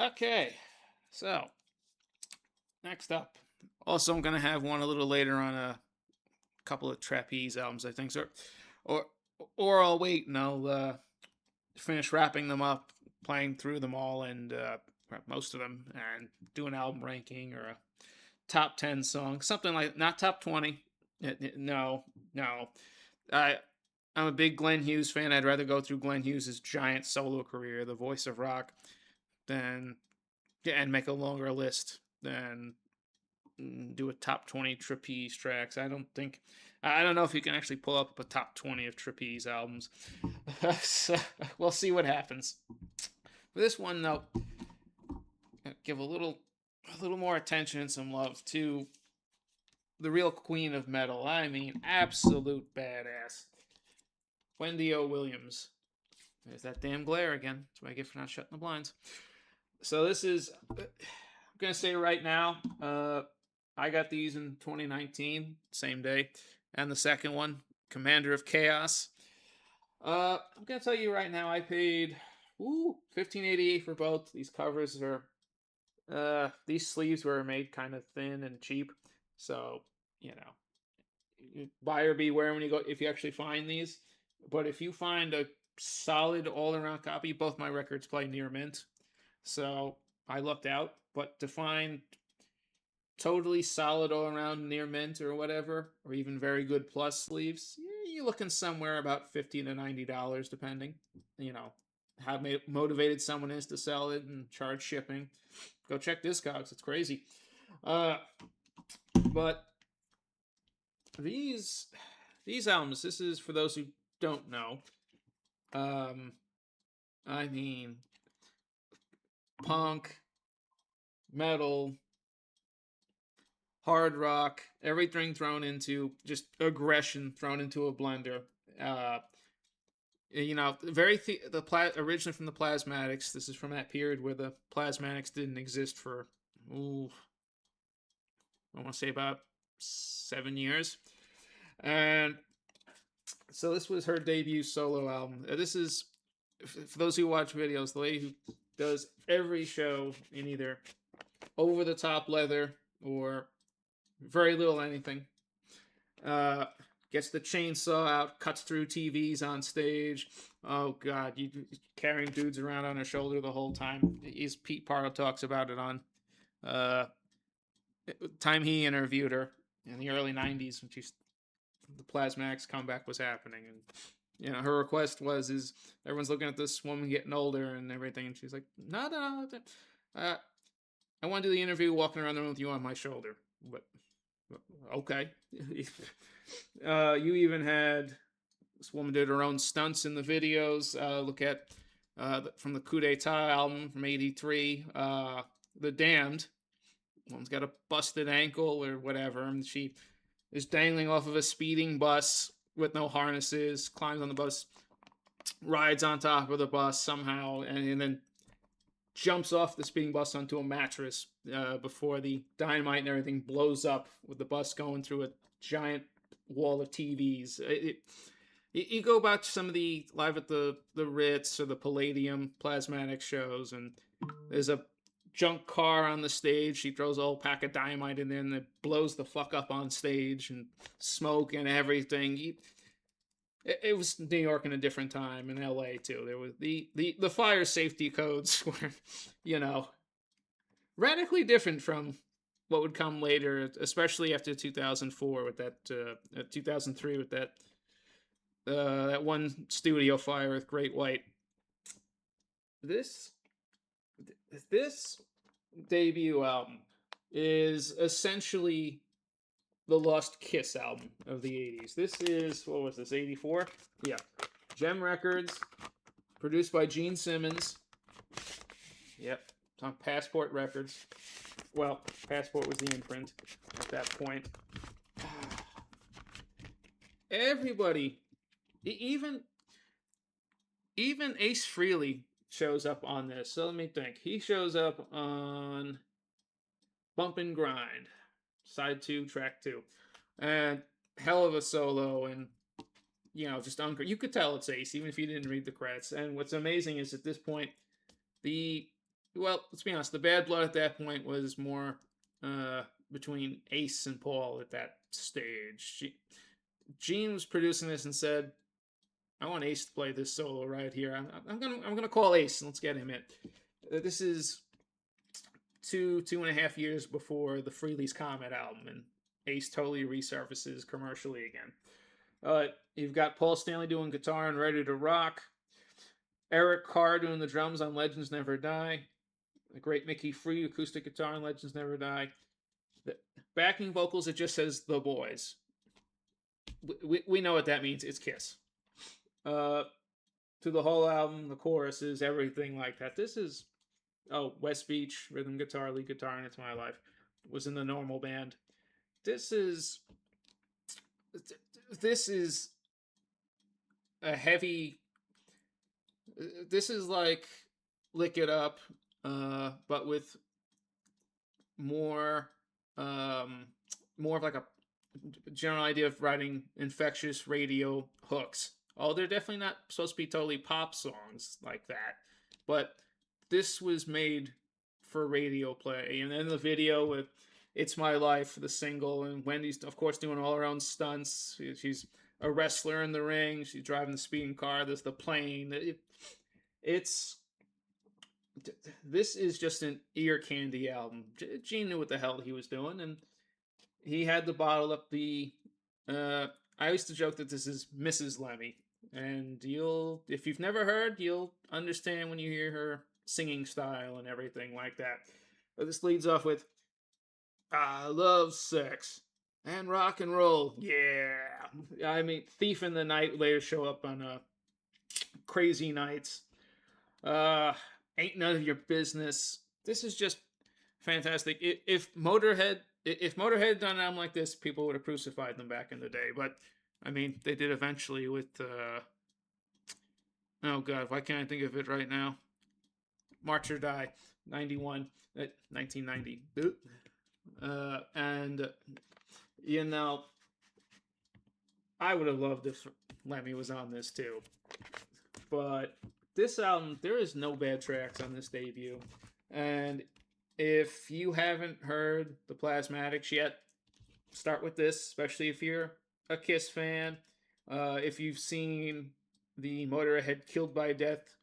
Okay, so next up. Also, I'm gonna have one a little later on a couple of trapeze albums, I think. So, or or I'll wait and I'll finish wrapping them up, playing through them all, and most of them, and do an album ranking or a top 10 song, something like not top 20. No, no. I I'm a big Glenn Hughes fan. I'd rather go through Glenn Hughes' giant solo career, the voice of rock, than and make a longer list than do a top 20 trapeze tracks. I don't know if you can actually pull up a top 20 of trapeze albums. So, we'll see what happens. For this one though, give a little more attention and some love to the real queen of metal. I mean, absolute badass. Wendy O. Williams. There's that damn glare again. That's what I get for not shutting the blinds. So this is, I'm gonna say right now, I got these in 2019, same day, and the second one, Commander of Chaos. I'm gonna tell you right now, I paid 1588 for both. These covers are, these sleeves were made kind of thin and cheap, so you know, buyer beware when you go if you actually find these. But if you find a solid all around copy, both my records play near mint, so I lucked out. But to find totally solid all around near mint or whatever, or even very good plus sleeves, you're looking somewhere about $50 to $90, depending. You know how motivated someone is to sell it and charge shipping. Go check Discogs; it's crazy. Uh, but these these albums, this is for those who don't know. Um, I mean, punk, metal, hard rock, everything thrown into just aggression thrown into a blender. Uh, originally from the Plasmatics. This is from that period where the Plasmatics didn't exist for, ooh, I want to say about 7 years, and so this was her debut solo album. This is for those who watch videos, the lady who does every show in either over the top leather or very little anything. Uh, Gets the chainsaw out, cuts through TVs on stage. Oh God, you carrying dudes around on her shoulder the whole time. Pete Parle talks about it on uh, time he interviewed her in the early '90s when the Plasmax comeback was happening, and her request is everyone's looking at this woman getting older and everything, and she's like, no, I want to do the interview walking around the room with you on my shoulder. But okay. You even had this woman did her own stunts in the videos. Look at from the Coup d'etat album from '83, The Damned. One's got a busted ankle or whatever, and she is dangling off of a speeding bus with no harnesses, climbs on the bus, rides on top of the bus somehow, and then jumps off the speeding bus onto a mattress before the dynamite and everything blows up with the bus going through a giant wall of TVs. You go back to some of the live at the Ritz or the Palladium Plasmatic shows, and there's a junk car on the stage. She throws a whole pack of dynamite in there and it blows the fuck up on stage and smoke and everything. It was New York in a different time, in LA too. There was the fire safety codes were, you know, radically different from what would come later, especially after 2004 with that 2003 with that one studio fire with Great White. This this debut album is essentially the Lost Kiss album of the 80s. This is, what was this, 84? Yeah. Gem Records, produced by Gene Simmons. Yep. It's on Passport Records. Well, Passport was the imprint at that point. Everybody, even Ace Frehley shows up on this. So let me think. He shows up on Bump and Grind, side 2, track 2. And hell of a solo, and just you could tell it's Ace even if you didn't read the credits. And what's amazing is at this point, the well, let's be honest. The bad blood at that point was more uh, between Ace and Paul at that stage. Gene was producing this and said, "I want Ace to play this solo right here. I'm gonna call Ace and let's get him in." This is two and a half years before the Freely's Comet album, and Ace totally resurfaces commercially again. You've got Paul Stanley doing guitar and Ready to Rock, Eric Carr doing the drums on Legends Never Die, the great Mickey Free acoustic guitar on Legends Never Die. The backing vocals, it just says The Boys. We know what that means. It's Kiss. Uh, to the whole album, the choruses, everything like that. This is West Beach, rhythm guitar, lead guitar, and It's My Life was in the normal band. This is this is a heavy. This is like Lick It Up, but with more more of like a general idea of writing infectious radio hooks. Oh, they're definitely not supposed to be totally pop songs like that, but this was made for radio play. And then the video with "It's My Life," the single, and Wendy's of course doing all her own stunts. She's a wrestler in the ring. She's driving the speeding car. There's the plane. It's this is just an ear candy album. Gene knew what the hell he was doing, and he had to bottle up the. I used to joke that this is Mrs. Lemmy, and if you've never heard, you'll understand when you hear her singing style and everything like that. But this leads off with, "I love sex and rock and roll." Yeah, I mean, Thief in the Night later show up on Crazy Nights. Uh, Ain't None of Your Business. This is just fantastic. If Motorhead done an album like this, people would have crucified them back in the day. But I mean, they did eventually with oh god, why can't I think of it right now? March or Die, 91, 1990. And you know, I would have loved if Lemmy was on this too. But this album, there is no bad tracks on this debut. And if you haven't heard the Plasmatics yet, start with this, especially if you're a Kiss fan. If you've seen the Motorhead Killed by Death,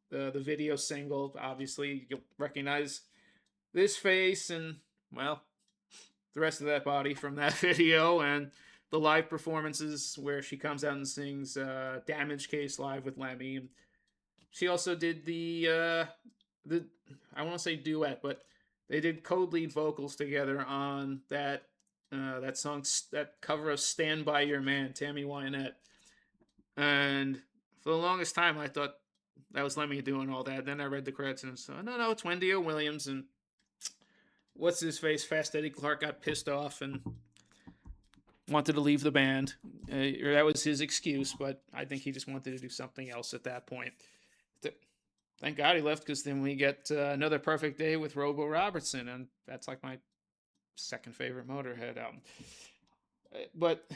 the video single, obviously you'll recognize this face and, well, the rest of that body from that video, and the live performances where she comes out and sings Damage Case live with Lemmy. And she also did the I want to say duet, but they did code lead vocals together on that song, that cover of "Stand by Your Man," Tammy Wynette. And for the longest time, I thought that was Lemmy doing all that. Then I read the credits and so no, it's Wendy O. Williams. And what's his face? Fast Eddie Clark got pissed off and wanted to leave the band. That was his excuse, but I think he just wanted to do something else at that point. Thank God he left, because then we get Another Perfect Day with Robo Robertson, and that's like my second favorite Motorhead album. But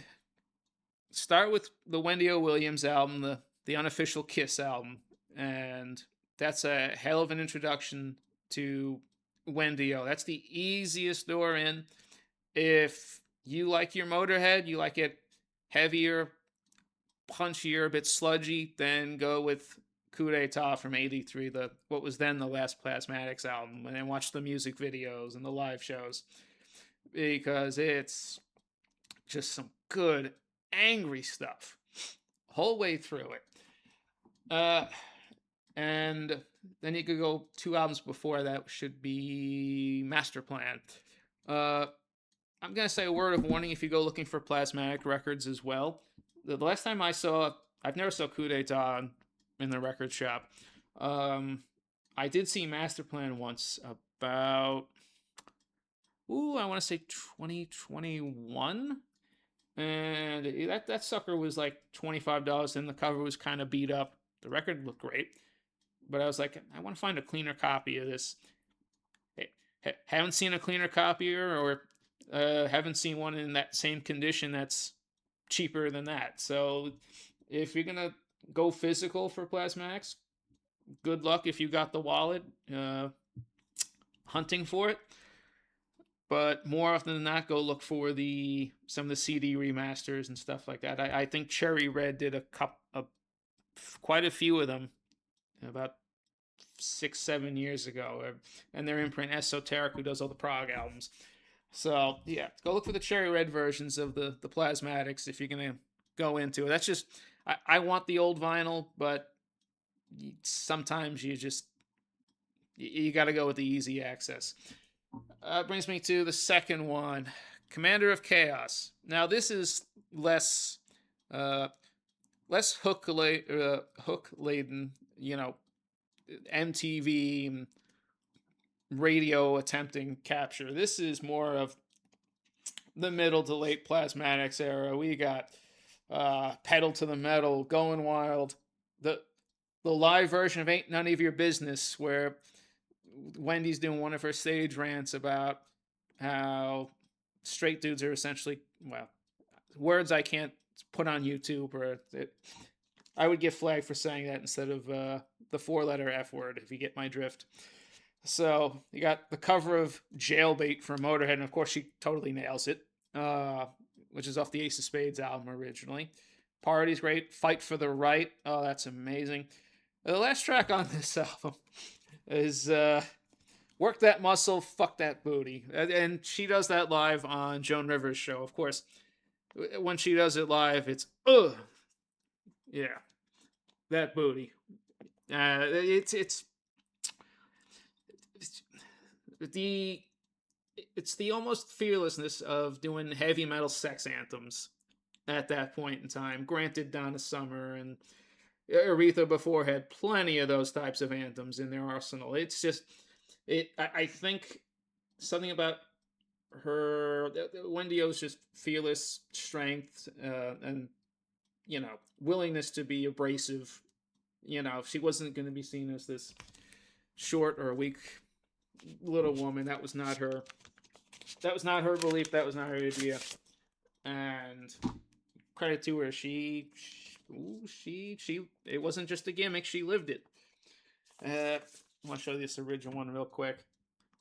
start with the Wendy O. Williams album, the unofficial Kiss album, and that's a hell of an introduction to Wendy O. That's the easiest door in. If you like your Motorhead, you like it heavier, punchier, a bit sludgy, then go with Coup d'etat from '83, what was then the last Plasmatics album, and then watch the music videos and the live shows, because it's just some good angry stuff whole way through it. And then you could go 2 albums before that, should be Master Plan. I'm gonna say a word of warning if you go looking for Plasmatic records as well. The last time I've never saw Coup d'etat in the record shop. I did see Master Plan once, about I want to say 2021, and that sucker was like $25, and the cover was kind of beat up. The record looked great, but I was like, I want to find a cleaner copy of this. Hey, haven't seen a cleaner copy, or haven't seen one in that same condition that's cheaper than that. So if you're gonna go physical for Plasmatics, good luck if you got the wallet. hunting for it. But more often than not, go look for the some of the CD remasters and stuff like that. I think Cherry Red did quite a few of them about 6 7 years ago, and their imprint Esoteric, who does all the prog albums. So yeah, go look for the Cherry Red versions of the Plasmatics if you're gonna go into it. That's just I want the old vinyl, but sometimes you got to go with the easy access. Brings me to the second one, Commander of Chaos. Now this is uh, less hook laden, MTV radio attempting capture. This is more of the middle to late Plasmatics era. We got Pedal to the Metal, Going Wild, the the live version of Ain't None of Your Business, where Wendy's doing one of her stage rants about how straight dudes are essentially, well, words I can't put on YouTube, or I would get flagged for saying that instead of the 4 letter F word, if you get my drift. So you got the cover of Jailbait for Motorhead, and of course she totally nails it, which is off the Ace of Spades album originally. Party's great. Fight for the Right. Oh, that's amazing. The last track on this album is Work That Muscle, Fuck That Booty. And she does that live on Joan Rivers' show. Of course, when she does it live, it's, ugh. Yeah, that booty. It's the it's the almost fearlessness of doing heavy metal sex anthems at that point in time. Granted, Donna Summer and Aretha before had plenty of those types of anthems in their arsenal. It's just I think something about her Wendy O's just fearless strength, and willingness to be abrasive. She wasn't going to be seen as this short or weak little woman. That was not her. That was not her belief. That was not her idea. And credit to her, she it wasn't just a gimmick. She lived it. I want to show you this original one real quick.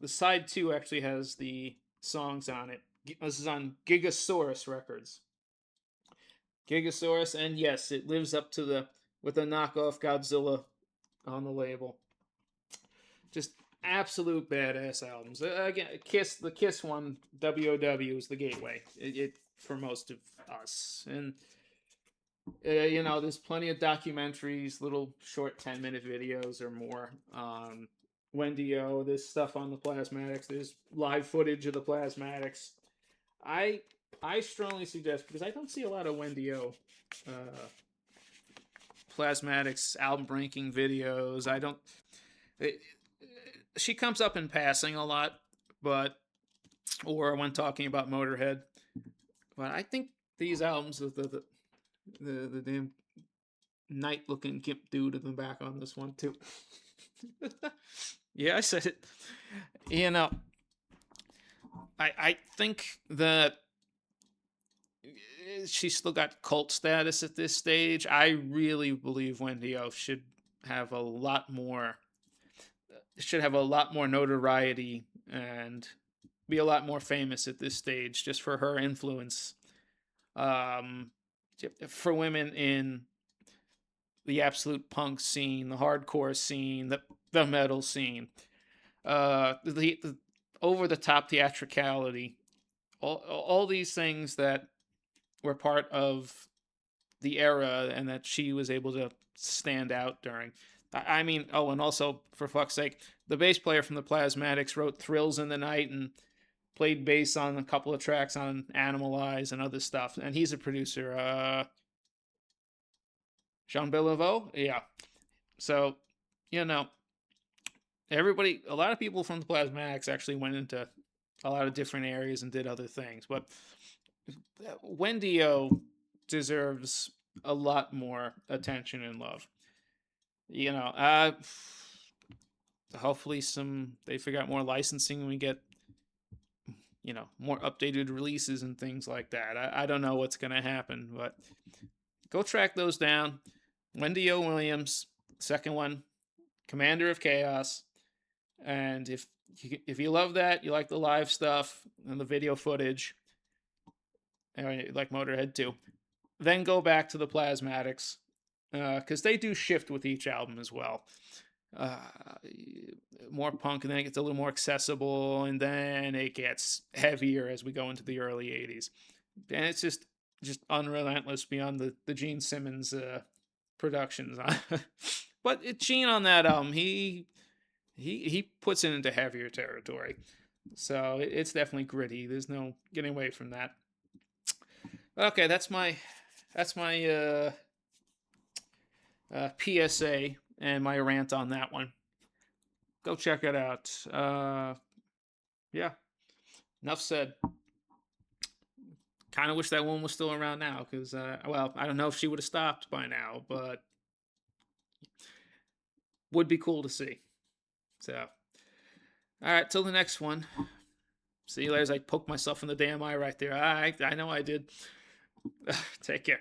The side 2 actually has the songs on it. This is on Gigasaurus Records. Gigasaurus, and yes, it lives up to the with a knockoff Godzilla on the label. Just absolute badass albums. Again, the Kiss one, W.O.W, is the gateway. It for most of us, and there's plenty of documentaries, little short 10-minute videos or more. Wendy O, there's stuff on the Plasmatics. There's live footage of the Plasmatics. I strongly suggest, because I don't see a lot of Wendy O Plasmatics album ranking videos. I don't. She comes up in passing a lot, or when talking about Motorhead. But I think these albums with the damn night looking gimp dude in the back on this one too. Yeah, I said it. I think that she's still got cult status at this stage. I really believe Wendy O should have a lot more notoriety and be a lot more famous at this stage, just for her influence for women in the absolute punk scene, the hardcore scene, the metal scene, the over the top theatricality, all these things that were part of the era and that she was able to stand out during. I mean, oh, and also, for fuck's sake, the bass player from the Plasmatics wrote Thrills in the Night and played bass on a couple of tracks on Animalize and other stuff. And he's a producer. Jean Beliveau? Yeah. So, you know, a lot of people from the Plasmatics actually went into a lot of different areas and did other things. But Wendy O deserves a lot more attention and love. Hopefully they figure out more licensing and we get more updated releases and things like that. I don't know what's gonna happen, but go track those down. Wendy O. Williams, second one, Commander of Chaos. And if you love that, you like the live stuff and the video footage, and you like Motorhead too, then go back to the Plasmatics, because they do shift with each album as well. Uh, More punk, and then it gets a little more accessible, and then it gets heavier as we go into the early '80s, and it's just unrelentless beyond the Gene Simmons productions. But Gene on that album, he puts it into heavier territory, so it's definitely gritty. There's no getting away from that. Okay, that's my PSA and my rant on that one. Go check it out. Yeah, enough said. Kind of wish that one was still around now, because well, I don't know if she would have stopped by now, but would be cool to see. So, all right, till the next one. See you later. As I poke myself in the damn eye right there. I know I did. Take care.